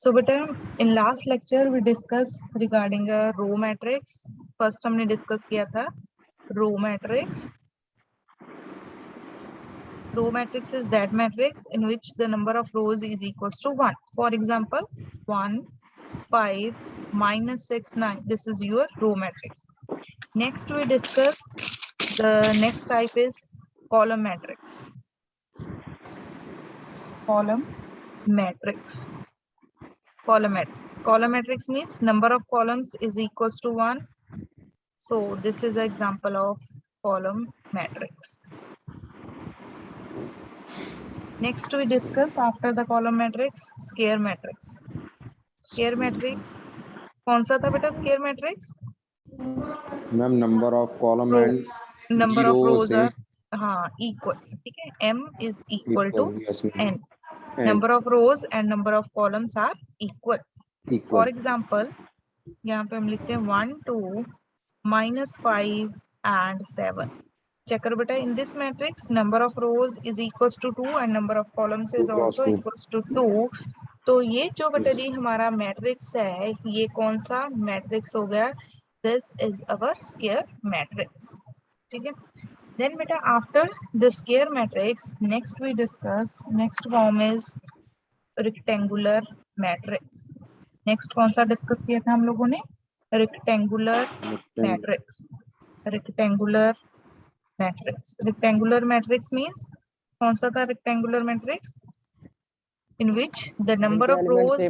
So beta, in last lecture we discussed regarding a row matrix. First हमने discuss किया था row matrix. Row matrix is that matrix in which the number of rows is equals to 1. For example, 1, 5, -6, 9. This is your row matrix. Next we discuss the next type is column matrix. Column matrix. Column matrix. Column matrix means number of columns is equals to 1. So this is an example of column matrix. Next we discuss after the column matrix square matrix. Square matrix कौन सा था बेटा square matrix? Ma'am number of column and Number of rows are हाँ equal. ठीक है, m is equal to n. Number of rows and number of columns are equal. For example, यहाँ पे हम लिखते हैं 1, 2, -5 and 7. Check करो बेटा, in this matrix number of rows is equals to 2 and number of columns is also equals to 2. तो ये जो बेटा जी हमारा मैट्रिक्स है, ये कौन सा मैट्रिक्स हो गया? This is our square matrix. ठीक है. Then बेटा after the square matrix, next we discuss next form is rectangular matrix. Next कौन सा डिस्कस किया था हम लोगों ने? Rectangular matrix. Rectangular matrix. Rectangular matrix means कौन सा था rectangular matrix? In which the number of rows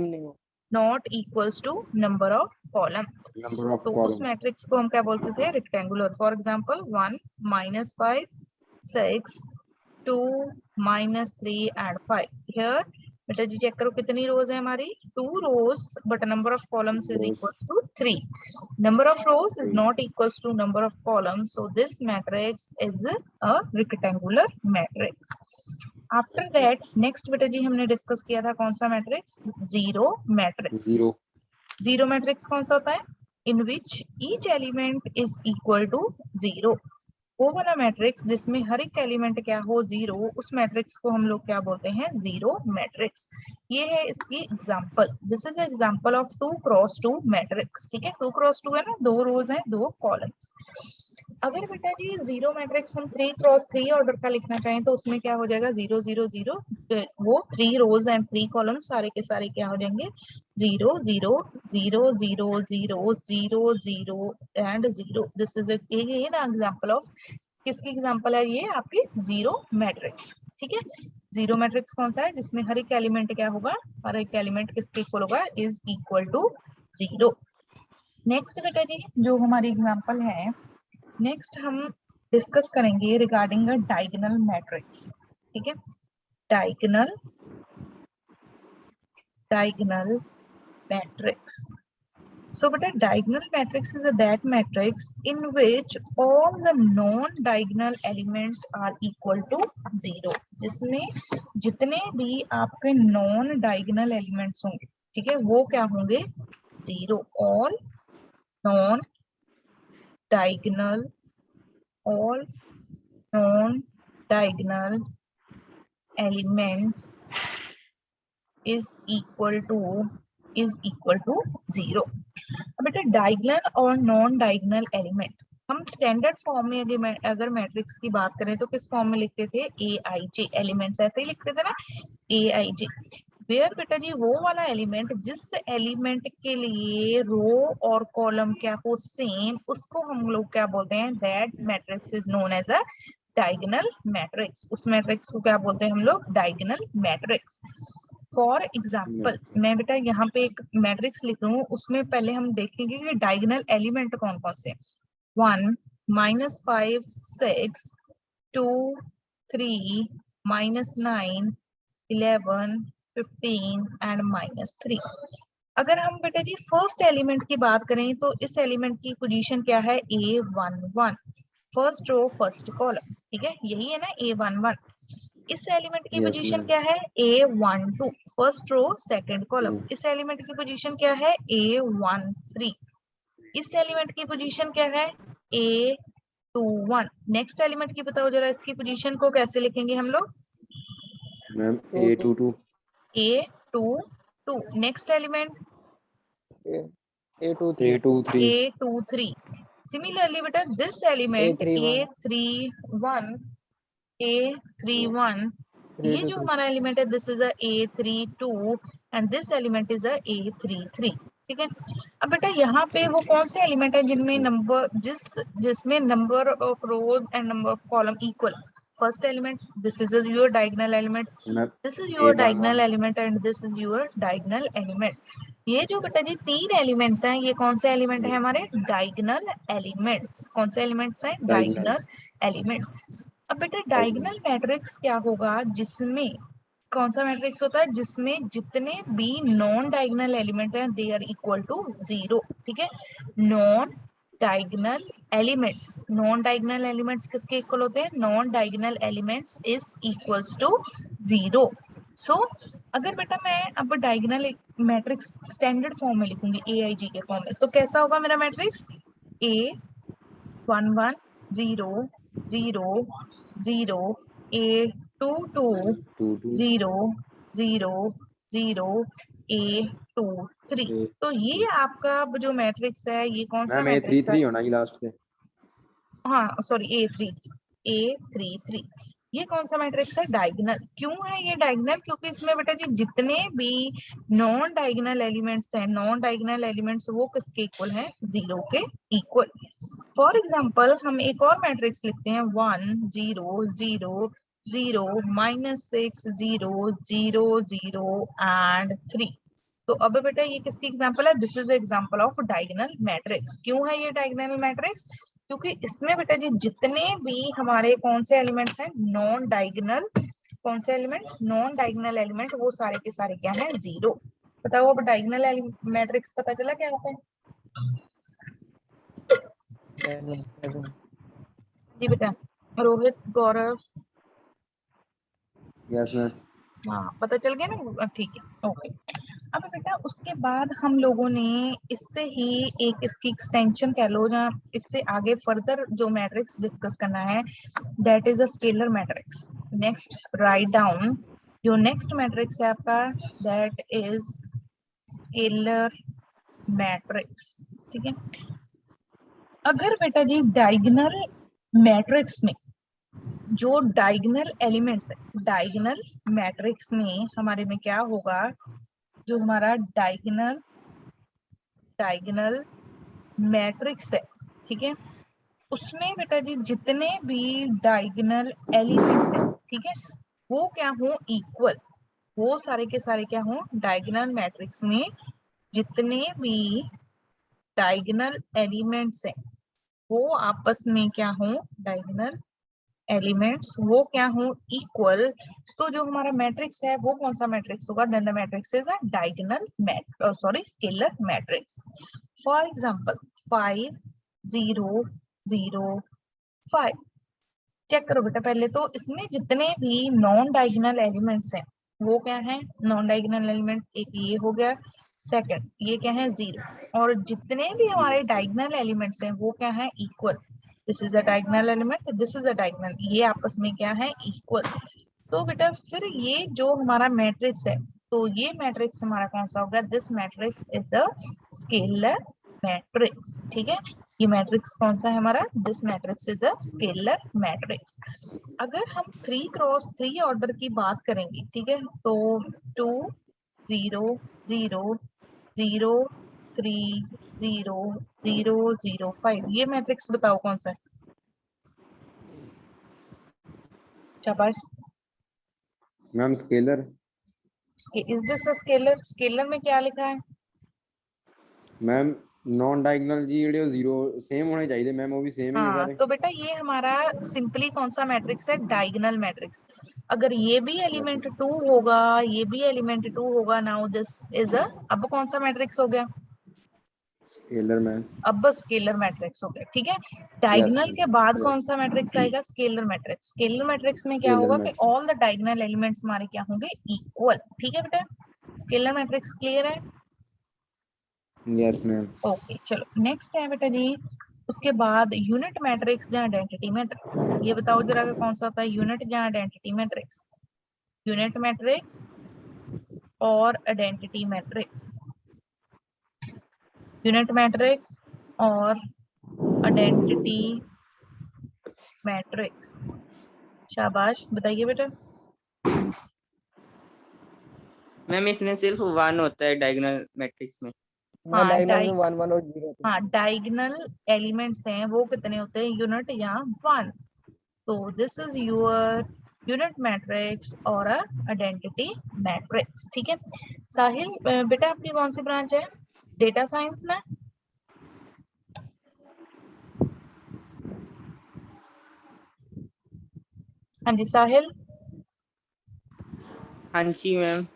not equals to number of columns. तो उस मैट्रिक्स को हम क्या बोलते थे? Rectangular. For example 1, -5, 6, 2, -3 and 5. Here बेटा जी चेक करो कितनी रोज है हमारी? 2 rows but number of columns is equals to 3. Number of rows is not equals to number of columns, so this matrix is a rectangular matrix. After that next बेटा जी हमने discuss किया था कौन सा matrix? Zero matrix. Zero matrix कौन सा होता है? In which each element is equal to 0. वो वाला मैट्रिक्स जिसमें हर एक एलिमेंट क्या हो? 0. उस मैट्रिक्स को हम लोग क्या बोलते हैं? Zero matrix. ये है इसकी example. This is example of 2 cross 2 matrix. ठीक है, 2 क्रॉस 2 है ना, 2 रोज हैं 2 कॉलम्स. अगर बेटा जी जीरो मैट्रिक्स हम 3 क्रॉस 3 ऑर्डर का लिखना चाहें तो उसमें क्या हो जाएगा? 0 0 0. वो 3 रोज एंड 3 कॉलम्स सारे के सारे क्या हो जाएंगे? 0 0 0 0 0 0 0 and 0. This is an example of किसकी एग्जांपल है? ये आपकी जीरो मैट्रिक्स. ठीक है, जीरो मैट्रिक्स कौन सा है? जिसमें हर एक एलिमेंट क्या होगा? हर एक एलिमेंट किसके इक्वल होगा? Is equal to 0. नेक्स्ट बेटा जी जो हमारी एग्जांपल है, नेक्स्ट हम डिस्कस करेंगे रिगार्डिंग अ डायगोनल मैट्रिक्स. ठीक है, diagonal matrix. So but a diagonal matrix is a that matrix in which all the non-diagonal elements are equal to 0. जिसमें जितने भी आपके non-diagonal elements होंगे, ठीक है, वो क्या होंगे? 0. all non-diagonal elements is equal to 0. अब बेटा डायगोनल और नॉन डायगोनल एलिमेंट हम स्टैंडर्ड फॉर्म में अगर मैट्रिक्स की बात करें तो किस फॉर्म में लिखते थे? AIJ. एलिमेंट्स ऐसे ही लिखते थे ना, AIJ. वेयर बेटा जी वो वाला एलिमेंट जिस एलिमेंट के लिए रो और कॉलम क्या हो सेम, उसको हम लोग क्या बोलते हैं? That matrix is known as a diagonal matrix. उस मैट्रिक्स को क्या बोलते हैं हम लोग? Diagonal matrix. फॉर एग्जाम्पल मैं बेटा यहाँ पे एक मैट्रिक्स लिख रहा हूँ, उसमें पहले हम देखेंगे कि डायगोनल एलिमेंट कौन कौन से? 1, -5, 6, 2, 3, -9, 11, 15 एंड -3. अगर हम बेटा जी फर्स्ट एलिमेंट की बात करें तो इस एलिमेंट की पोजीशन क्या है? A11. First row first column. ठीक है, यही है ना A11. इस एलिमेंट की पोजीशन क्या है? A12. First row second column. इस एलिमेंट की पोजीशन क्या है? A13. इस एलिमेंट की पोजीशन क्या है? A21. नेक्स्ट एलिमेंट की बताओ जरा, इसकी पोजीशन को कैसे लिखेंगे हम लोग? Ma'am A22. A22 2. Next element A23. A23. Similarly beta this element A31 ये जो हमारा एलिमेंट है this is a A32 and this element is a A33. ठीक है. अब बेटा यहाँ पे वो कौन से एलिमेंट है जिनमें नंबर जिसमें number of rose and number of column equal. First element this is your diagonal element, this is your diagonal element and this is your diagonal element. ये जो बेटा जी तीन एलिमेंट्स हैं ये कौन से एलिमेंट है हमारे डायगोनल एलिमेंट्स. कौन से एलिमेंट्स हैं डायगोनल एलिमेंट्स. अब बेटा डायगोनल मैट्रिक्स क्या होगा जिसमें कौन सा मैट्रिक्स होता है जिसमें जितने भी नॉन डायगोनल एलिमेंट हैं दे आर इक्वल टू 0. ठीक है. नॉन डायगोनल एलिमेंट्स किसके इक्वल होते हैं. Non diagonal elements is equals to 0. So अगर बेटा मैं अब डायगोनल मैट्रिक्स स्टैंडर्ड फॉर्म में लिखूंगी AIG के फॉर्म में तो कैसा होगा मेरा मैट्रिक्स. A11 0 0 0 A22 0 0 0 A23. तो ये आपका जो मैट्रिक्स है ये कौन सा मैट्रिक्स है. A33 होना ही लास्ट पे. हाँ सॉरी A33 ये कौन सा मैट्रिक्स है डायगोनल. क्यों है ये डायगोनल क्योंकि इसमें बेटा जी जितने भी नॉन डायगोनल एलिमेंट्स हैं नॉन डायगोनल एलिमेंट्स वो किसके इक्वल हैं 0 के इक्वल. फॉर एग्जांपल हम एक और मैट्रिक्स लिखते हैं 1 0 0 0 -6 0 0 0 एंड 3. तो अब बेटा ये किसकी एग्जांपल है. This is example of diagonal matrix. क्यों है ये डायगोनल मैट्रिक्स क्योंकि इसमें बेटा जी जितने भी हमारे कौन से एलिमेंट्स हैं नॉन डायगोनल कौन से एलिमेंट नॉन डायगोनल एलिमेंट वो सारे के सारे क्या है 0. बताओ अब डायगोनल मैट्रिक्स पता चला क्या होता है. जी बेटा रोहित गौरव. Yes ma'am. हाँ पता चल गया ना. ठीक है ओके. अब बेटा उसके बाद हम लोगों ने इससे ही एक इसकी एक्सटेंशन कह लो जहाँ इससे आगे फर्दर जो मैट्रिक्स डिस्कस करना है that is a scalar matrix. Next write down जो नेक्स्ट मैट्रिक्स है आपका दैट इज स्केलर मैट्रिक्स. ठीक है. अगर बेटा जी डायगोनल मैट्रिक्स में जो डायगोनल एलिमेंट्स है डायगोनल मैट्रिक्स में हमारे में क्या होगा जो हमारा डायगोनल मैट्रिक्स है. ठीक है. उसमें बेटा जी जितने भी डायगोनल एलिमेंट्स है ठीक है वो क्या हो इक्वल. वो सारे के सारे क्या हो डायगोनल मैट्रिक्स में जितने भी डायगोनल एलिमेंट्स हैं वो आपस में क्या हो डायगोनल एलिमेंट्स वो क्या हो इक्वल. तो जो हमारा मैट्रिक्स है वो कौन सा मैट्रिक्स होगा. Then the matrix is a diagonal scalar matrix. For example 5 0 0 5. Check करो बेटा पहले तो इसमें जितने भी नॉन डायगोनल एलिमेंट्स हैं वो क्या है नॉन डायगोनल एलिमेंट्स. एक ये हो गया. सेकंड ये क्या है 0. और जितने भी हमारे डायगोनल एलिमेंट्स हैं वो क्या है equal. This is a diagonal element this is a diagonal ये आपस में क्या है इक्वल. तो बेटा फिर ये जो हमारा मैट्रिक्स है तो ये मैट्रिक्स हमारा कौन सा होगा. This matrix is a scalar matrix. ठीक है. ये मैट्रिक्स कौन सा है हमारा. This matrix is a scalar matrix. अगर हम 3x3 ऑर्डर की बात करेंगे ठीक है तो 2 0 0 0 3 0 0 0 5 ये मैट्रिक्स बताओ कौन सा है. शाबाश. Ma'am scalar. Is this a scalar. Scalar में क्या लिखा है मैम नॉन डायगोनल जी ਜਿਹੜੇ 0 सेम होने चाहिए मैम वो भी सेम ही है हाँ सारे. तो बेटा ये हमारा सिंपली कौन सा मैट्रिक्स है डायगोनल मैट्रिक्स. अगर ये भी एलिमेंट 2 होगा ये भी एलिमेंट 2 होगा नाउ दिस इज अ अब कौन सा मैट्रिक्स हो गया स्केलर मैम. अब स्केलर मैट्रिक्स हो गया. ठीक है. डायगोनल के बाद कौन सा मैट्रिक्स आएगा स्केलर मैट्रिक्स. स्केलर मैट्रिक्स में क्या होगा कि ऑल द डायगोनल एलिमेंट्स हमारे क्या होंगे इक्वल. ठीक है बेटा. स्केलर मैट्रिक्स क्लियर है. Yes ma'am. ओके चलो नेक्स्ट है बेटा जी उसके बाद यूनिट मैट्रिक्स या आइडेंटिटी मैट्रिक्स. ये बताओ जरा कौन सा होता है यूनिट या आइडेंटिटी मैट्रिक्स. यूनिट मैट्रिक्स और आइडेंटिटी मैट्रिक्स, यूनिट मैट्रिक्स और आइडेंटिटी मैट्रिक्स। शाबाश, बताइए बेटा। मैम इसमें सिर्फ 1 होता है डायगोनल मैट्रिक्स में। हाँ, डायगोनल में 1 1 और 0 होते हैं। हाँ, डायगोनल एलिमेंट्स हैं वो कितने होते हैं, यूनिट या 1। तो this is your unit matrix और आइडेंटिटी मैट्रिक्स। ठीक है साहिल, बेटा आपकी कौन सी ब्रांच है, डेटा साइंस में? हाँ जी साहिल। हाँ जी मैम।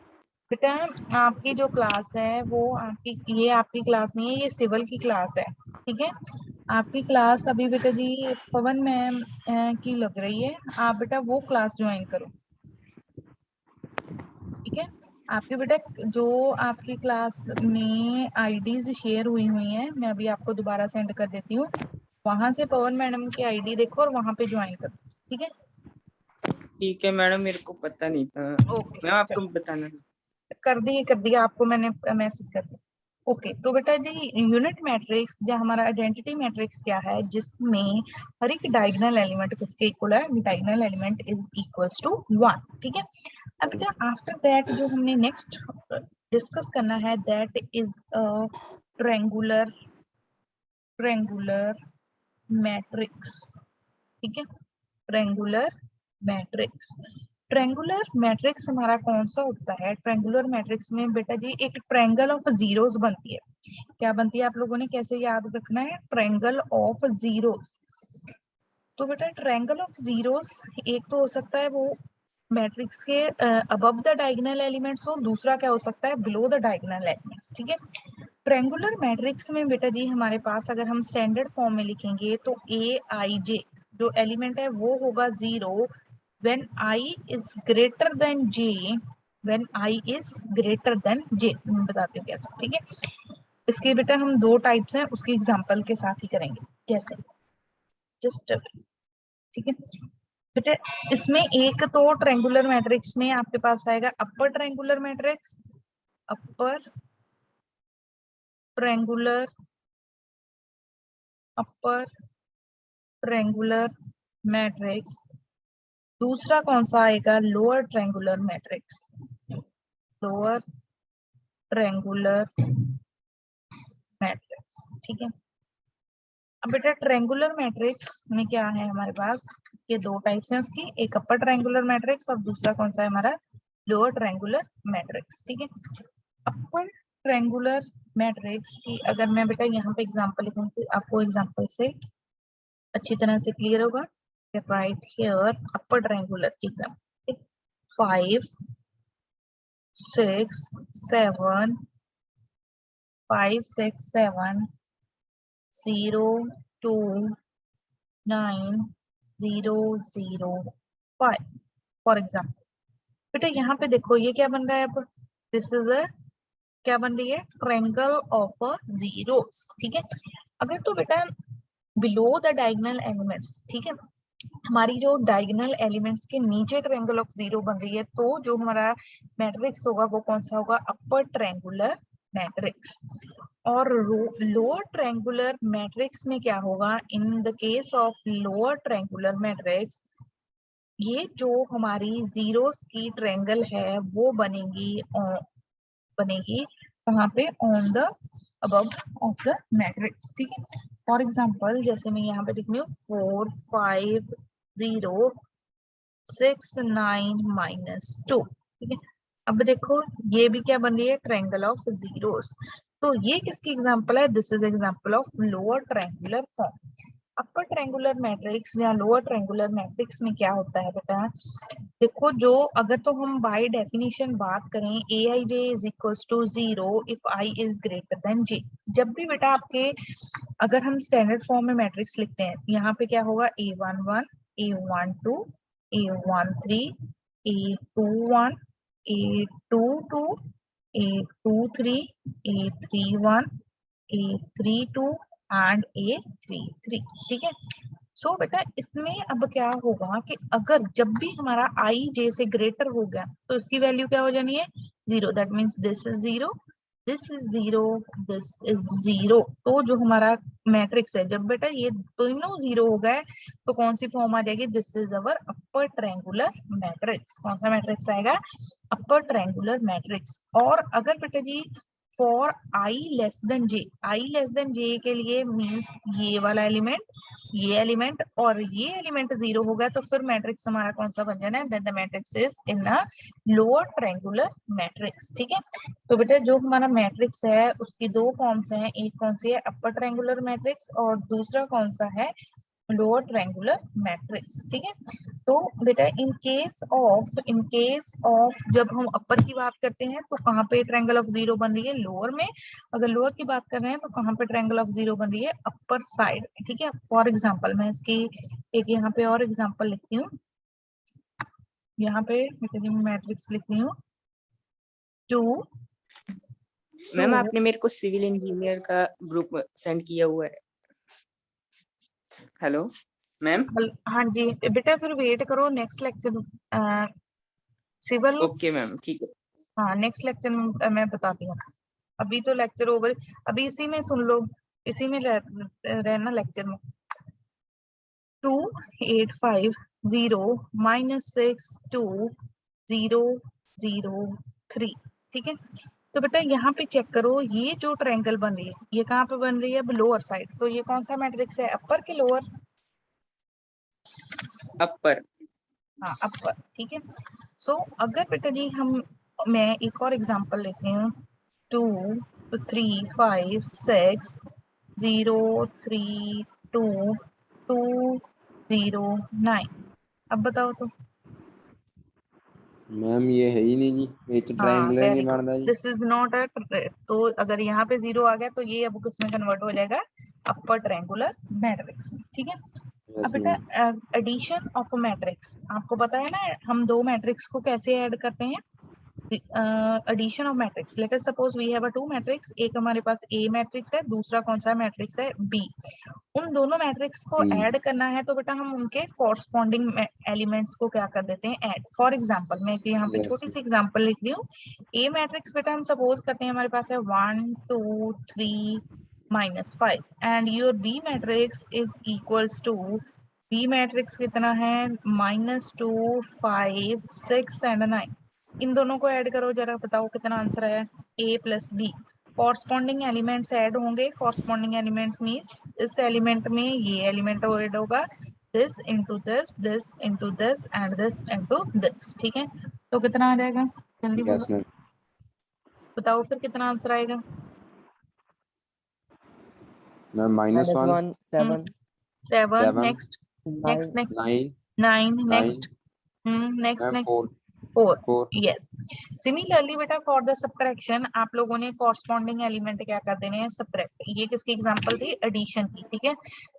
बेटा आपकी जो क्लास है वो आपकी, ये आपकी क्लास नहीं है, ये सिविल की क्लास है। ठीक है, आपकी क्लास अभी बेटा जी पवन मैम की लग रही है, आप बेटा वो क्लास ज्वाइन करो। ठीक है, आपके बेटा जो आपकी क्लास में आईडीज शेयर हुई हैं, मैं अभी आपको दोबारा सेंड कर देती हूँ, वहां से पवन मैडम की आईडी देखो और वहां पे ज्वाइन करो। ठीक है, ठीक है मैडम, मेरे को पता नहीं था। ओके मैम आपको बताना। कर दिया आपको मैंने मैसेज कर दिया। ओके तो बेटा जी यूनिट मैट्रिक्स जो हमारा आइडेंटिटी मैट्रिक्स क्या है, जिसमें हर एक डायगोनल एलिमेंट किसके इक्वल है, diagonal element is equals to 1। ठीक है, अब बेटा आफ्टर दैट जो हमने नेक्स्ट डिस्कस करना है दैट इज ट्रायंगुलर मैट्रिक्स। ठीक है, ट्रायंगुलर मैट्रिक्स। ट्रायंगुलर मैट्रिक्स हमारा कौन सा होता है, ट्रायंगुलर मैट्रिक्स में बेटा जी एक ट्रायंगल ऑफ जीरोस बनती है। क्या बनती है, आप लोगों ने कैसे याद रखना है, ट्रायंगल ऑफ जीरोस। तो बेटा ट्रायंगल ऑफ जीरोस एक तो हो सकता है वो मैट्रिक्स के अबव द डायगोनल एलिमेंट्स हो, दूसरा क्या हो सकता है बिलो द डायगोनल एलिमेंट्स। ठीक है, ट्रायंगुलर मैट्रिक्स में बेटा जी हमारे पास अगर हम स्टैंडर्ड फॉर्म में लिखेंगे तो ए आई जे जो एलिमेंट है वो होगा 0 when I is greater than J, when I is greater than J. मैं बताती हूँ कैसे। ठीक है, इसके बेटा हम दो टाइप्स हैं, उसके एग्जांपल के साथ ही करेंगे। कैसे, जस्ट ठीक है बेटा, इसमें एक तो ट्रायंगुलर मैट्रिक्स में आपके पास आएगा upper triangular matrix, upper triangular अपर ट्रायंगुलर मैट्रिक्स। दूसरा कौन सा आएगा, lower triangular matrix, lower triangular matrix. ठीक है, अब बेटा ट्रायंगुलर मैट्रिक्स में क्या है हमारे पास, ये दो टाइप्स हैं उसकी, एक अपर ट्रायंगुलर मैट्रिक्स और दूसरा कौन सा है हमारा, लोअर ट्रायंगुलर मैट्रिक्स। ठीक है, अपर ट्रायंगुलर मैट्रिक्स की अगर मैं बेटा यहाँ पे एग्जांपल लिखूँ तो आपको एग्जांपल से अच्छी तरह से क्लियर होगा। Right here upper triangular example 5 6 7 5 6 7 0 2 9 0 0 5 for example. बेटा यहाँ पे देखो ये क्या बन रहा है, अब दिस इज अ क्या बन रही है, ट्रायंगल ऑफ जीरोस। ठीक है, अगर तो बेटा बिलो द डायगोनल एलिमेंट्स, ठीक है, हमारी जो डायगोनल एलिमेंट्स के नीचे ट्रायंगल ऑफ जीरो बन रही है, तो जो हमारा मैट्रिक्स होगा वो कौन सा होगा, अपर ट्रायंगुलर मैट्रिक्स। और लोअर ट्रायंगुलर मैट्रिक्स में क्या होगा, in the case of lower triangular matrix ये जो हमारी जीरोस की ट्रायंगल है वो बनेगी कहाँ पे, on the above of the matrix. ठीक है, फॉर एग्जांपल जैसे मैं यहाँ पे लिख रही हूँ 4 5 0 6 9 -2। ठीक है, अब देखो ये भी क्या बन रही है, ट्रायंगल ऑफ जीरोस। तो ये किसकी एग्जांपल है, this is example of lower triangular form. Upper triangular matrix या लोअर ट्रायंगुलर मैट्रिक्स में क्या होता है बेटा, देखो जो अगर तो हम बाय डेफिनेशन बात करें A I J is equals to 0 if I is greater than J. जब भी बेटा आपके अगर हम स्टैंडर्ड फॉर्म में मैट्रिक्स लिखते हैं, यहाँ पे क्या होगा, A11 A12 A13 A21 A22 A23 A31 A32 and A33। ठीक है, सो बेटा इसमें अब क्या होगा कि अगर जब भी हमारा आई जे से ग्रेटर हो गया तो इसकी वैल्यू क्या हो जानी है, 0, that means this is 0, this is 0, this is 0। तो जो हमारा मैट्रिक्स है, जब बेटा ये दोनों 0 हो गए तो कौन सी फॉर्म आ जाएगी? This is our upper triangular matrix. कौन सा मैट्रिक्स आएगा? Upper triangular matrix. और अगर बेटा जी for i less than j, i less than j के लिए मीन्स ये वाला एलिमेंट, ये एलिमेंट और ये एलिमेंट 0 हो गया तो फिर मैट्रिक्स हमारा कौन सा बन जाना है? Then the matrix is in a lower triangular matrix. ठीक है, तो बेटा जो हमारा मैट्रिक्स है उसकी दो फॉर्म्स हैं, एक कौन सी है? अपर ट्रायंगुलर मैट्रिक्स और दूसरा कौन सा है? Lower triangular matrix. ठीक है, तो बेटा इन केस ऑफ जब हम अपर की बात करते हैं तो कहाँ पे ट्रायंगल ऑफ 0 बन रही है? लोअर में। अगर लोअर की बात कर रहे हैं तो कहाँ पे ट्रायंगल ऑफ 0 बन रही है? Upper side. ठीक है, फॉर एग्जांपल मैं इसकी एक यहाँ पे और एग्जांपल लिखती हूँ। यहाँ पे बेटा जी मैं मैट्रिक्स लिख रही हूँ 2। मैम आपने मेरे को सिविल इंजीनियर का ग्रुप सेंड किया हुआ है। Hello ma'am. हाँ जी बेटा, फिर वेट करो next lecture civil. Okay ma'am, ठीक है। हाँ नेक्स्ट लेक्चर में मैं बताती हूँ, अभी तो लेक्चर ओवर, अभी इसी में सुन लो, इसी में रहना लेक्चर में। 2 8 5 0 -6 2 0 0 3। ठीक है, तो बेटा यहाँ पे चेक करो, ये जो ट्रायंगल बन रही है ये कहाँ पे बन रही है? अब लोअर साइड। तो ये कौन सा मैट्रिक्स है? अपर के लोअर? अपर। हाँ अपर। ठीक है, सो अगर बेटा जी मैं एक और एग्जांपल लिख रही हूँ 2 3 5 6 0 3 2 2 0 9। अब बताओ तो। मैम ये है ही नहीं जी, ये तो हाँ ट्रायंगुलर वेरी नहीं गुड, बनता जी। दिस इज नॉट अ, तो अगर यहाँ पे 0 आ गया तो ये अब किसमें कन्वर्ट हो जाएगा? अपर ट्रायंगुलर मैट्रिक्स में। ठीक है, अब यस बेटा ma'am. Addition of a matrix आपको पता है ना, हम दो मैट्रिक्स को कैसे ऐड करते हैं? Addition of matrix. Let us suppose we have a two matrix, एक हमारे पास ए मैट्रिक्स है, दूसरा कौन सा मैट्रिक्स है? बी। उन दोनों मैट्रिक्स को ऐड करना है तो बेटा हम उनके कॉरस्पॉन्डिंग एलिमेंट्स को क्या कर देते हैं? ऐड। फॉर एग्जांपल मैं यहाँ पे छोटी सी एग्जांपल लिख रही हूँ। ए मैट्रिक्स बेटा हम सपोज करते हैं हमारे पास है 1 2 3 -5 and your B matrix is equals to, B matrix कितना है? -2 5 6 एंड 9। इन दोनों को ऐड करो जरा, बताओ कितना आंसर है? a plus B. Corresponding elements add होंगे, कॉरस्पॉन्डिंग एलिमेंट्स मीन्स इस एलिमेंट में ये एलिमेंट ऐड होगा, this into this into this and this into this. ठीक है, तो कितना आ जाएगा? जल्दी यस बोलो, मैम। बताओ फिर कितना आंसर आएगा? Ma'am -1 7 7 7 next 9 next 9 9 9 next next ma'am next 4 4। 4। Yes, similarly बेटा फॉर द सबट्रैक्शन आप लोगों ने कॉरस्पॉन्डिंग एलिमेंट क्या कर देने हैं? सबट्रैक्ट। ये किसकी एग्जांपल थी? एडिशन की। ठीक है,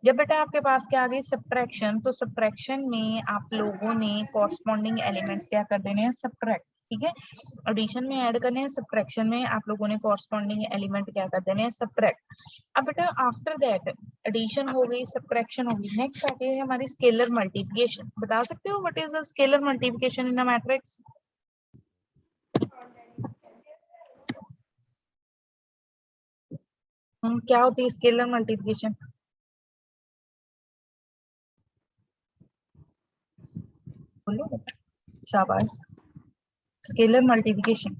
जब बेटा आपके पास क्या आ गई? सबट्रैक्शन, तो सबट्रैक्शन में आप लोगों ने कॉरस्पॉन्डिंग एलिमेंट्स क्या कर देने हैं? सबट्रैक्ट। ठीक है, एडिशन में ऐड करने हैं, सबट्रैक्शन में आप लोगों ने कॉरस्पॉन्डिंग एलिमेंट क्या कर देने हैं? सबट्रैक्ट। अब बेटा आफ्टर दैट एडिशन हो गई, सबट्रैक्शन हो गई, नेक्स्ट आती है हमारी स्केलर मल्टीप्लिकेशन। बता सकते हो what is a scalar multiplication in a matrix? क्या होती है स्केलर मल्टीप्लिकेशन? बोलो, शाबाश। स्केलर मल्टीप्लिकेशन,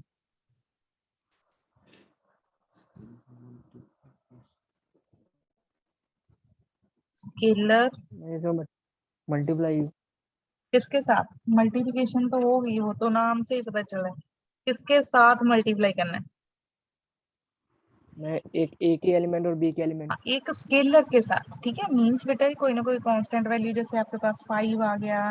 स्केलर मल्टीप्लाई किसके साथ? मल्टीप्लिकेशन तो हो गई, वो तो नाम से ही पता चल रहा है, किसके साथ मल्टीप्लाई करना है? में एक ए के एलिमेंट और बी के एलिमेंट। एक स्केलर के साथ। ठीक है, मीन्स बेटा कोई ना कोई कांस्टेंट वैल्यू, जैसे आपके पास 5 आ गया,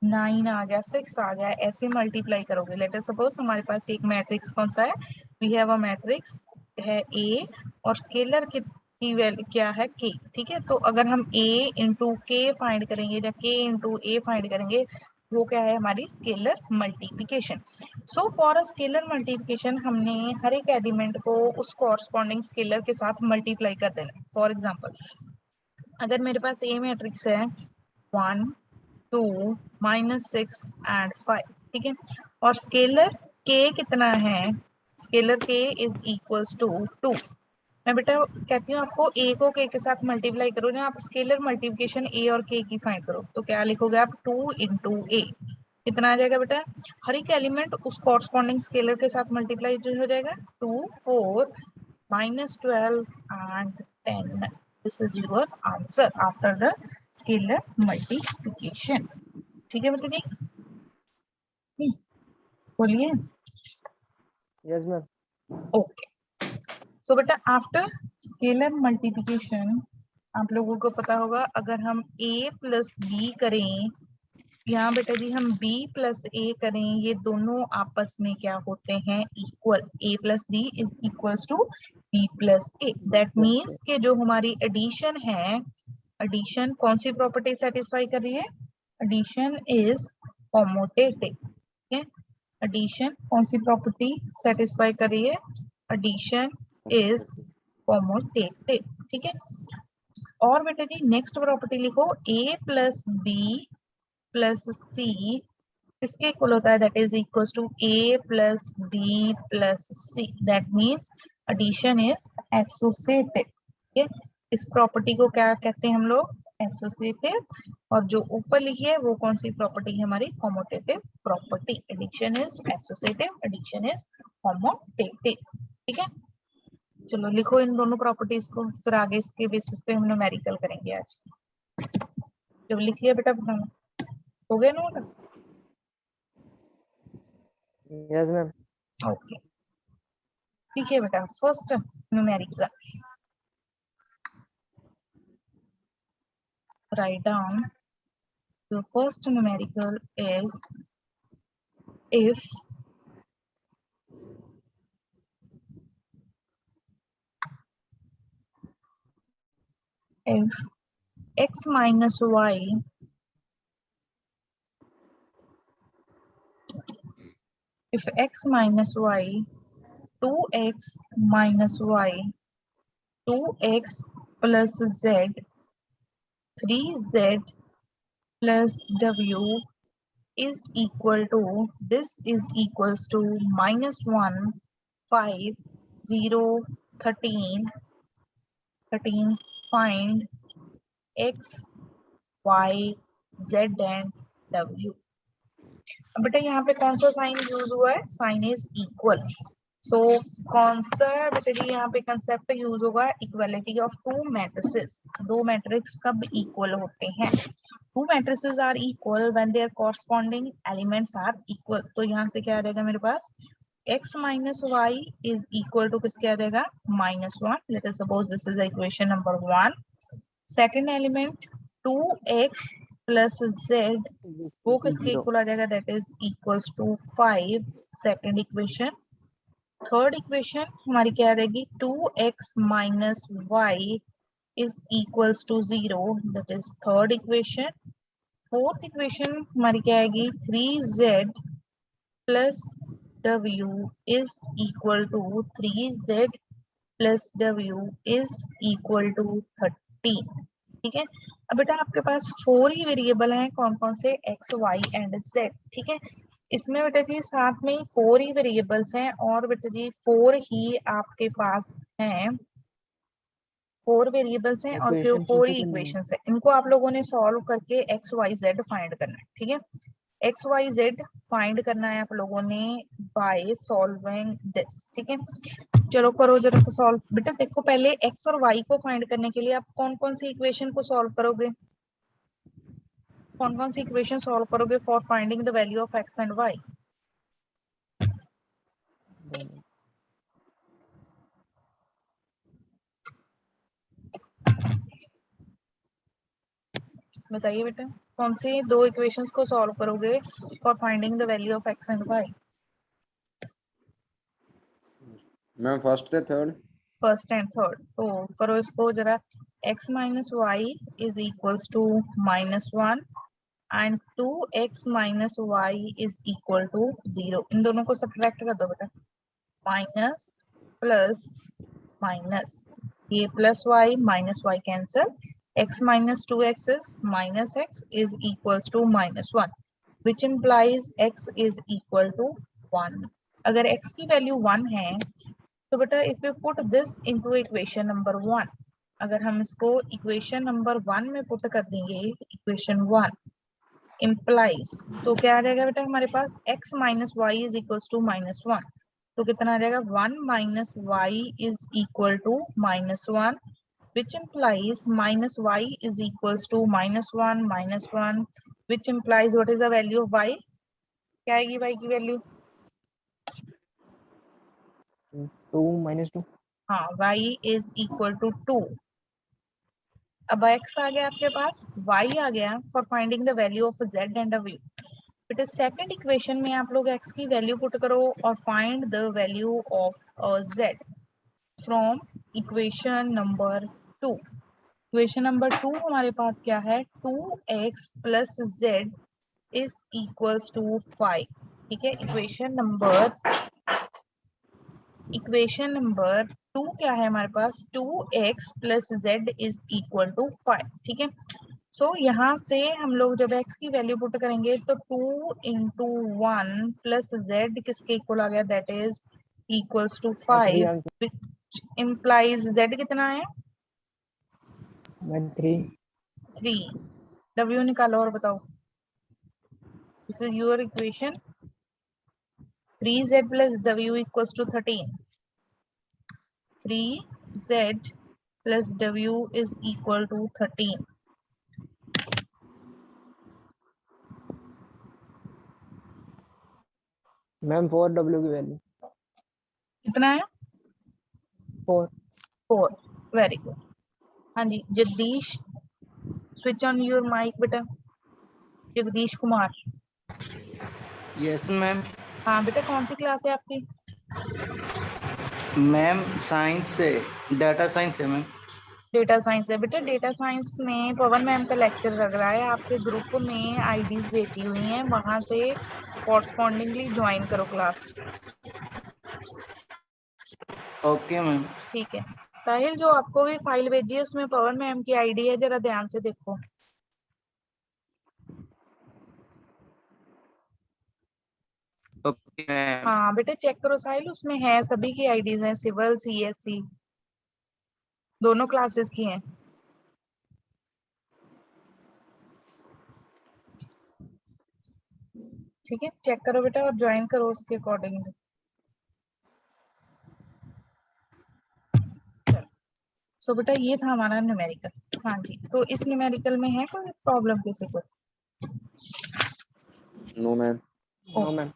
9 आ गया, 6 आ गया, ऐसे मल्टीप्लाई करोगे। लेट अस सपोज हमारे पास एक मैट्रिक्स कौन सा है? वी हैव अ मैट्रिक्स है ए और स्केलर की वैल्यू क्या है? के। ठीक है, तो अगर हम a इंटू के फाइंड करेंगे या k इंटू ए फाइंड करेंगे, वो क्या है? हमारी scalar multiplication. So for a scalar multiplication हमने हर एक एलिमेंट को उस कॉरस्पॉन्डिंग स्केलर के साथ मल्टीप्लाई कर देना। फॉर एग्जांपल अगर मेरे पास ए मैट्रिक्स है 1 2 -6 एंड 5। ठीक है, और स्केलर k कितना है? Scalar k is equals to 2। मैं बेटा कहती हूँ आपको a को k के साथ मल्टीप्लाई करो ना, आप स्केलर मल्टीप्लिकेशन a और k की फाइंड करो, तो क्या लिखोगे आप 2 इंटू a, कितना आ जाएगा बेटा, हर एक एलिमेंट उस कॉरस्पॉन्डिंग स्केलर के साथ मल्टीप्लाई हो जाएगा, 2 4 -12 and 10। This is your answer after the scalar multiplication. ठीक है बेटा जी, बोलिए। Yes ma'am. ओके, सो बेटा आफ्टर स्केलर मल्टीप्लिकेशन आप लोगों को पता होगा, अगर हम a प्लस बी करें, यहाँ बेटा जी हम b प्लस a करें, ये दोनों आपस में क्या होते हैं, equal. a plus b is equals to b plus a। That means कि जो हमारी एडिशन है, एडिशन कौन सी प्रॉपर्टी सेटिस्फाई कर रही है, एडिशन इज कॉमोटेटिव। ठीक है, एडिशन कौन सी प्रॉपर्टी सेटिस्फाई कर रही है, एडिशन इज कॉमोटेटिव। ठीक है, और बेटा जी नेक्स्ट प्रॉपर्टी लिखो, a plus B plus C इसके इक्वल होता है, that is equals to a plus B plus C. That means addition is associative. ठीक है, इस प्रॉपर्टी को क्या कहते हैं हम लोग, एसोसिएटिव। और जो ऊपर लिखी है वो कौन सी प्रॉपर्टी है हमारी, commutative property. Addition is associative, addition is commutative. ठीक है, चलो लिखो इन दोनों प्रॉपर्टीज को, फिर आगे इसके बेसिस पे हम न्यूमेरिकल करेंगे आज। जब लिख लिया बेटा बताना, हो गया नोट। Yes ma'am. ओके, ठीक है बेटा, first numerical, write down the first numerical is if x minus y if x minus y 2x minus y 2x plus z 3z plus w is equal to, this is equals to -1 5 0 13 13 find x y z and w। अब बेटा यहाँ पे कौन सा sign use हुआ है, sign is equal. सो कौन सा बेटा जी यहाँ पे कंसेप्ट यूज होगा, इक्वालिटी ऑफ टू मैट्रिसेस। दो मैट्रिक्स कब इक्वल होते हैं, two matrices are equal when their corresponding elements are equal. तो यहाँ से क्या आ जाएगा मेरे पास, x minus Y is equal to किसके आ जाएगा, -1। Let us suppose this is equation number 1। Second element 2x plus z, वो किसके इक्वल आ जाएगा, that is equals to 5, second equation. Third equation हमारी क्या रहेगी, 2x minus Y is equals to 0, that is third equation. Fourth equation हमारी क्या आएगी, 3z plus w is equal to 3z plus w is equal to 13। ठीक है, अब बेटा आपके पास 4 ही वेरिएबल हैं, कौन कौन से, x y एंड z। ठीक है, इसमें बेटा जी साथ में 4 ही वेरिएबल्स हैं, और बेटा जी 4 ही आपके पास हैं, 4 वेरिएबल्स हैं और फिर 4 ही इक्वेशंस है। इनको आप लोगों ने सॉल्व करके x y z फाइंड करना है। ठीक है, x y z फाइंड करना है आप लोगों ने बाय सॉल्विंग दिस। ठीक है, चलो करो जरा सॉल्व। बेटा देखो पहले x और y को फाइंड करने के लिए आप कौन कौन सी इक्वेशन को सॉल्व करोगे, कौन कौन सी इक्वेशन सॉल्व करोगे for finding the value of x and y। बताइए बेटा, कौन सी दो इक्वेशंस को सॉल्व करोगे for finding the value of x and y। Ma'am first थे थर्ड, फर्स्ट एंड थर्ड, तो करो इसको जरा, x minus Y is equals to -1 and 2x minus Y is equal to 0। इन दोनों को सब्ट्रैक्ट कर दो बेटा, माइनस प्लस माइनस, ये plus Y minus Y cancel, x minus 2x is minus x is equals to -1, which implies x is equal to 1। अगर x की value 1 है तो बेटा if you put this into equation number 1, अगर हम इसको equation number 1 में put कर देंगे, इक्वेशन 1 implies, तो क्या आ जाएगा बेटा हमारे पास x minus Y is equals to -1, तो कितना आ जाएगा 1 minus Y is equal to -1, which implies minus y is equals to -1, which implies what is the value of y? क्या आएगी y की वैल्यू? 2 minus 2. हाँ, y is equal to 2. अब x आ गया आपके पास, y आ गया for finding the value of z and w. बेटा सेकंड इक्वेशन में आप लोग x की वैल्यू पुट करो और find the value of z from equation number 2. Equation number 2 हमारे पास क्या है, 2x plus z is equals to 5. ठीक है, इक्वेशन नंबर 2 क्या है हमारे पास, 2x plus z is equal to 5. ठीक है, सो यहाँ से हम लोग जब x की वैल्यू पुट करेंगे तो 2 इंटू 1 प्लस z किसके इक्वल आ गया, that is equals to 5, which implies z कितना है, 3. 3. w निकालो और बताओ. This is your equation. 3z plus w equals to 13. 3z plus w is equal to 13. Ma'am 4w की वैल्यू कितना है, 4. 4. Very good. हाँ जी Jagdish, switch on your mic बेटा. जगदीश कुमार. Yes ma'am. हाँ बेटा कौन सी क्लास है आपकी? मैम साइंस से, डाटा साइंस है मैम. डेटा साइंस है बेटा. डेटा साइंस में पवन मैम का लेक्चर लग रहा है, आपके ग्रुप में आईडीज भेजी हुई हैं, वहां से कॉरस्पॉन्डिंगली ज्वाइन करो क्लास. Okay ma'am. ठीक है. साहिल, जो आपको भी फाइल भेजी है उसमें पवन मैम की आईडी है, जरा ध्यान से देखो. Okay ma'am. हाँ बेटा चेक करो साहिल, उसमें है, सभी की आईडीज हैं, सिविल सीएससी दोनों क्लासेस की हैं. ठीक है, चेक करो बेटा और ज्वाइन करो उसके अकॉर्डिंग. सो बेटा ये था हमारा न्यूमेरिकल. हाँ जी, तो इस न्यूमेरिकल में है कोई प्रॉब्लम किसी को? No ma'am. No ma'am.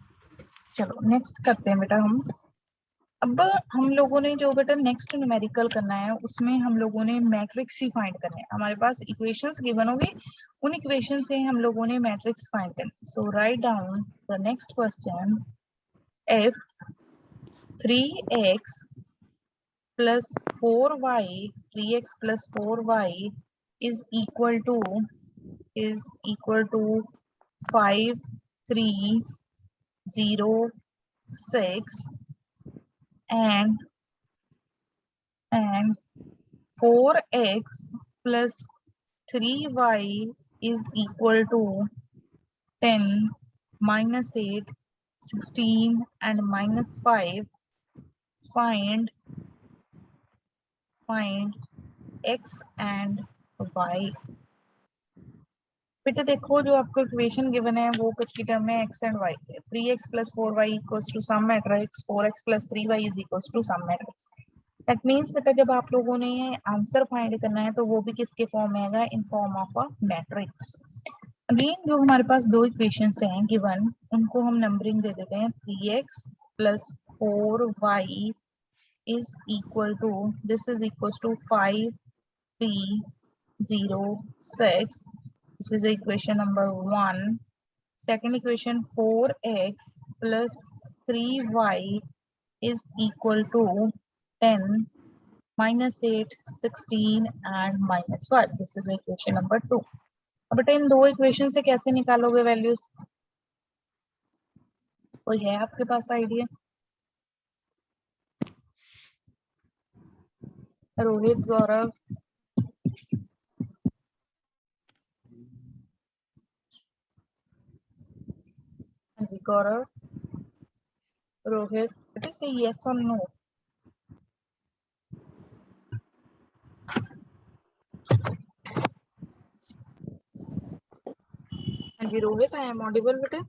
चलो नेक्स्ट करते हैं बेटा हम. अब हम लोगों ने जो बेटा नेक्स्ट न्यूमेरिकल करना है उसमें हम लोगों ने मैट्रिक्स ही फाइंड करना है. हमारे पास इक्वेशंस गिवन होगी, उन इक्वेशन से हम लोगों ने मैट्रिक्स फाइंड करना है. So write down the next question. If 3x plus 4y, 3x plus 4y is equal to 5, 3, 0, 6 and 4x plus 3y is equal to 10, -8, 16 and -5. Find x and y. बेटा देखो जो आपको इक्वेशन गिवन है वो किसकी term में, x and y. 3x plus 4y equals to some matrix, 4x plus 3y is equals to some matrix. That means बेटा जब आप लोगों ने आंसर फाइंड करना है तो वो भी किसके फॉर्म में आएगा, in form of a matrix. Again जो हमारे पास दो इक्वेशंस हैं गिवन, उनको हम नंबरिंग दे देते हैं. 3x plus 4y is equal to, this is equals to 5, 3, 0, 6. This is equation number 1. Second equation 4x plus 3y is equal to 10, -8, 16 and -5. This is equation number 2. अब बेटा इन दो इक्वेशन से कैसे निकालोगे वैल्यूज, कोई है आपके पास आइडिया? रोहित, गौरव. हाँ जी गौरव. Rohit, let us say yes or no. हाँ जी रोहित, आई एम ऑडिबल बेटा?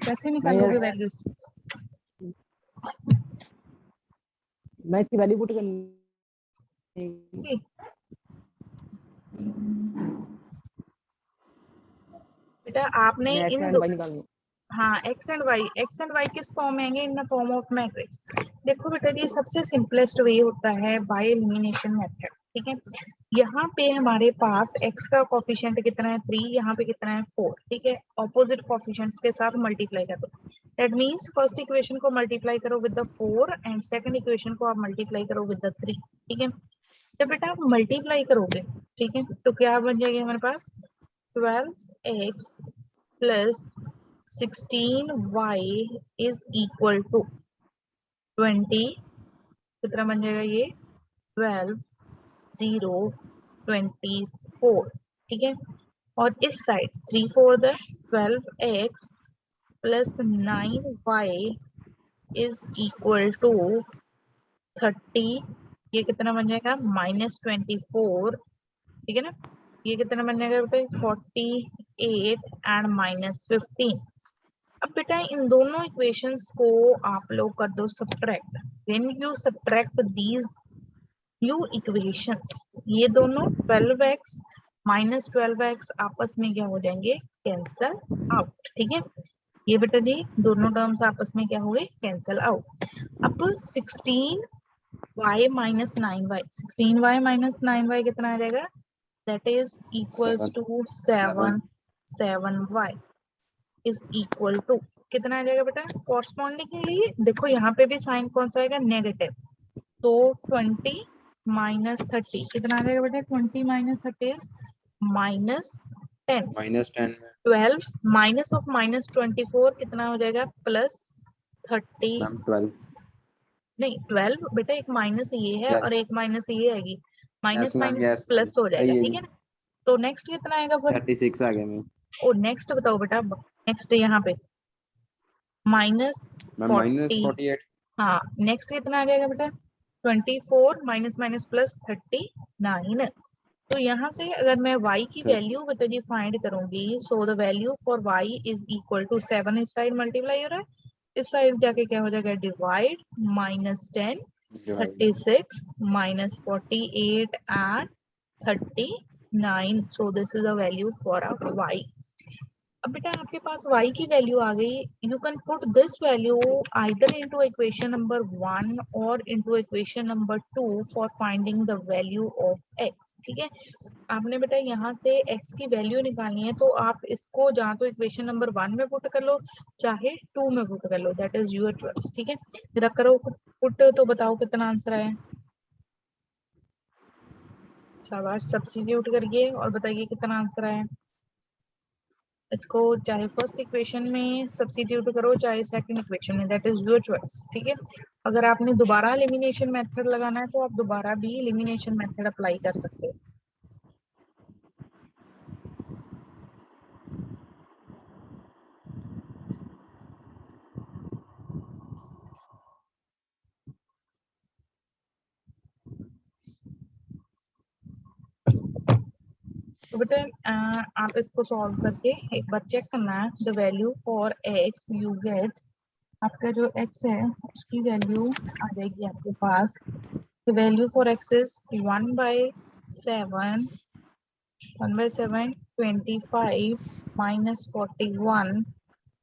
कैसे निकालोगे वैल्यूज? मैं इसकी वैल्यू पुट करनी इसकी बेटा आपने मैं x इन एंड y निकालनी है। हाँ एक्स एंड वाई किस फॉर्म में आएंगे? In the form of matrix. देखो बेटा ये सबसे सिंपलेस्ट वे होता है बाय एलिमिनेशन मेथड, ठीक है। यहाँ पे हमारे पास x का कोफिशिएंट कितना है 3, यहाँ पे कितना है 4, ठीक है। ऑपोजिट कोफिशिएंट्स के साथ मल्टीप्लाई करो, दैट मींस फर्स्ट इक्वेशन को मल्टीप्लाई करो with the 4 and second equation को आप मल्टीप्लाई करो विद द 3, ठीक है। जब बेटा आप मल्टीप्लाई करोगे, ठीक है, तो क्या बन जाएगा हमारे पास 12x plus 16y is equal to 20, कितना बन जाएगा ये 12 0 24, ठीक है। और इस साइड 3 4 द 12x plus 9y is equal to 30, ये कितना बन जाएगा -24, ठीक है ना। ये कितना बन जाएगा बेटा 48 एंड -15। अब बेटा इन दोनों इक्वेशंस को आप लोग कर दो subtract. When you subtract these new equations, ये दोनों 12x माइनस 12x आपस में क्या हो जाएंगे? कैंसल आउट, ठीक है। ये बेटा जी दोनों टर्म्स आपस में क्या हो गए? Cancel out. अब 16y minus 9y, 16y minus 9y कितना आ जाएगा? That is equals to 7y is equal to कितना आ जाएगा बेटा? कॉरस्पॉन्डिंगली देखो यहाँ पे भी साइन कौन सा आएगा? नेगेटिव, तो 20 माइनस 30 कितना आ जाएगा बेटा? 20 माइनस 30 इज -10, -10 12 माइनस ऑफ -24 कितना हो जाएगा? प्लस 30, मैम 12 नहीं 12 बेटा, एक माइनस ये है और एक माइनस ये आएगी, minus ma'am minus yes plus हो जाएगा, सही है ठीक जी। है ना। तो नेक्स्ट कितना आएगा फिर? 36 आ गया मैम। और नेक्स्ट बताओ बेटा, नेक्स्ट यहाँ पे मैम -40, हाँ नेक्स्ट कितना आ जाएगा बेटा? 24 माइनस माइनस प्लस 39। तो यहाँ से अगर मैं y की वैल्यू बेटा जी फाइंड करूंगी, so the value for y is equal to 7, इस साइड मल्टीप्लाई हो रहा है, इस साइड जाके क्या हो जाएगा? Divide, -10 36 minus 48 and 39, so this is the value for our y. अब बेटा आपके पास y की वैल्यू आ गई, you can put this value either into equation number 1 और into equation number 2 for finding the value of x, ठीक है। आपने बेटा यहाँ से x की वैल्यू निकालनी है, तो आप इसको जहाँ तो इक्वेशन नंबर 1 में पुट कर लो, चाहे 2 में पुट कर लो, दैट इज योर चॉइस, ठीक है। जरा करो पुट, तो बताओ कितना आंसर आया। शाबाश, सब्स्टिट्यूट करिए और बताइए कितना आंसर आया। इसको चाहे फर्स्ट इक्वेशन में सब्स्टिट्यूट करो, चाहे सेकंड इक्वेशन में, दैट इज योर चॉइस, ठीक है। अगर आपने दोबारा एलिमिनेशन मेथड लगाना है तो आप दोबारा भी एलिमिनेशन मेथड अप्लाई कर सकते हो। तो बेटा आप इसको सॉल्व करके एक बार चेक करना है, the value for x you get, आपका जो x है उसकी वैल्यू आ जाएगी आपके पास, the value for x is 1/7 25 minus 41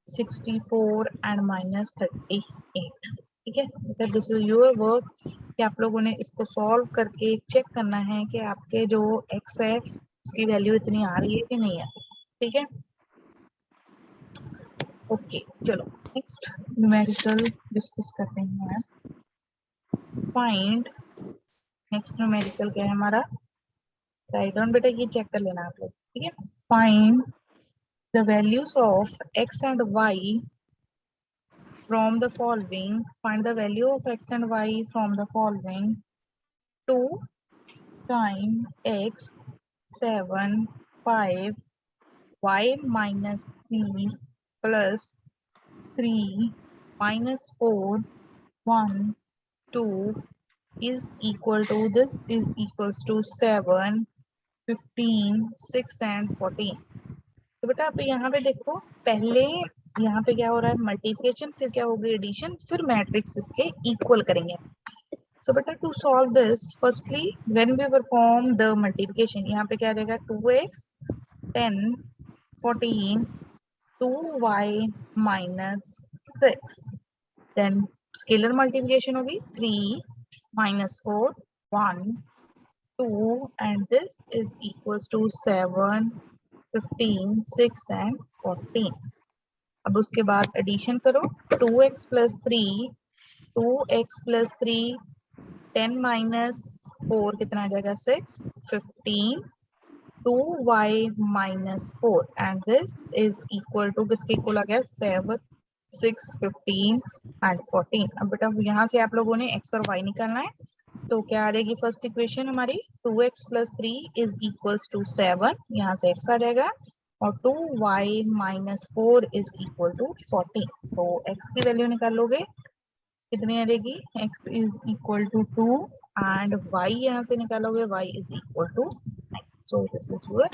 64 and minus 38, ठीक है। मतलब दिस इज योर वर्क कि आप लोगों ने इसको सॉल्व करके चेक करना है कि आपके जो x है उसकी वैल्यू इतनी आ रही है कि नहीं आ रही, ठीक है। ओके चलो नेक्स्ट न्यूमेरिकल डिस्कस करते हैं। फाइंड, नेक्स्ट न्यूमेरिकल क्या है हमारा? राइट डाउन बेटा, ये चेक कर लेना आप लोग, ठीक है। Find the values of x and y from the following, find the value of x and y from the following: 2 times x, 7, 5, y minus 3 plus 3 minus 4 1 2 is equal to this is equals to 7 15 6 and 14। तो बेटा आप यहाँ पे देखो, पहले यहाँ पे क्या हो रहा है मल्टीप्लिकेशन, फिर क्या होगी एडिशन, फिर मैट्रिक्स इसके इक्वल करेंगे। सो बेटा to solve this, firstly when we perform the multiplication, यहाँ पे क्या आ जाएगा 2x 10 14 2y minus 6, then scalar multiplication होगी 3 minus 4 1 2 and this is equals to 7 15 6 and 14। अब उसके बाद एडिशन करो, 2x plus 3 2x plus 3 10 minus 4 कितना आ जाएगा 6 15 2y minus 4 and this is equal to किसके इक्वल आ गया 7 6 15 and 14। अब बेटा यहाँ से आप लोगों ने x और y निकालना है, तो क्या आ जाएगी फर्स्ट इक्वेशन हमारी 2x plus 3 is equals to 7, यहाँ से x आ जाएगा, और 2y minus 4 is equal to 14। तो x की वैल्यू निकाल लोगे कितनी आ जाएगी, x is equal to 2 and y यहाँ से निकालोगे y is equal to 9। So this is your